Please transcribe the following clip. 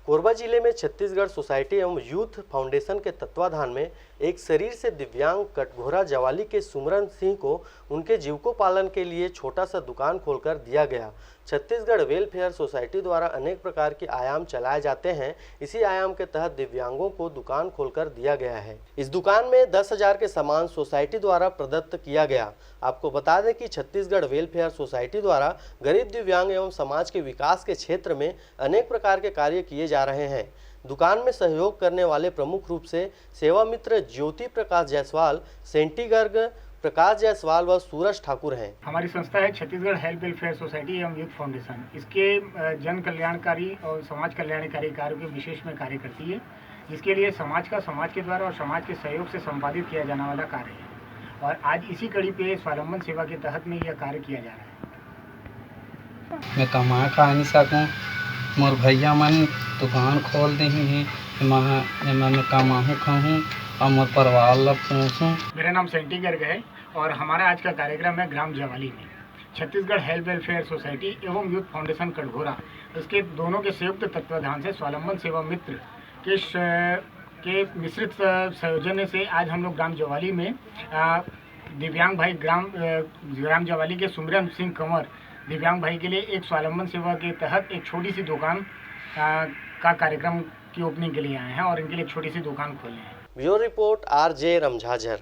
कोरबा जिले में छत्तीसगढ़ सोसाइटी एवं यूथ फाउंडेशन के तत्वाधान में एक शरीर से दिव्यांग कटघोरा जवाली के सुमरन सिंह को उनके जीविकोपार्जन के लिए छोटा सा दुकान खोलकर दिया गया। छत्तीसगढ़ वेलफेयर सोसाइटी द्वारा अनेक प्रकार के आयाम चलाए जाते हैं। इसी आयाम के तहत दिव्यांगों को दुकान खोलकर दिया गया है। इस दुकान में 10,000 के सामान सोसाइटी द्वारा प्रदत्त किया गया। आपको बता दें कि छत्तीसगढ़ वेलफेयर सोसाइटी द्वारा गरीब, दिव्यांग एवं समाज के विकास के क्षेत्र में अनेक प्रकार के कार्य किए जा रहे हैं। दुकान में सहयोग करने वाले प्रमुख रूप से सेवा मित्र ज्योति प्रकाश जायसवाल, सेंटी गर्ग प्रकाश जायसवाल व सूरज ठाकुर हैं। हमारी संस्था है छत्तीसगढ़ हेल्थ वेलफेयर सोसाइटी एवं यूथ फाउंडेशन। इसके जन कल्याणकारी और समाज कल्याणकारी कार्यों के विशेष में कार्य करती है, जिसके लिए समाज के द्वारा और समाज के सहयोग से संपादित किया जाने वाला कार्य है। और आज इसी कड़ी पे स्वावलंबन सेवा के तहत में यह कार्य किया जा रहा है। मैं कमा खा नहीं सकूँ, मोर भैया मन दुकान खोल दी हैं, मैं कमाऊँ खाऊँ और मोर परिवार ला पोसूँ। मेरा नाम सेंटी गर्ग है और हमारा आज का कार्यक्रम है ग्राम जवाली में छत्तीसगढ़ हेल्थ वेलफेयर सोसाइटी एवं यूथ फाउंडेशन कटघोरा, इसके दोनों के संयुक्त तत्वाधान से स्वावलंबन सेवा मित्र के मिश्रित संयोजन से आज हम लोग ग्राम जवाली में दिव्यांग भाई ग्राम जवाली के सुमरन सिंह कंवर दिव्यांग भाई के लिए एक स्वावलंबन सेवा के तहत एक छोटी सी दुकान का कार्यक्रम की ओपनिंग के लिए आए हैं और इनके लिए छोटी सी दुकान खोले हैं। Bureau report RJ रमझाझर।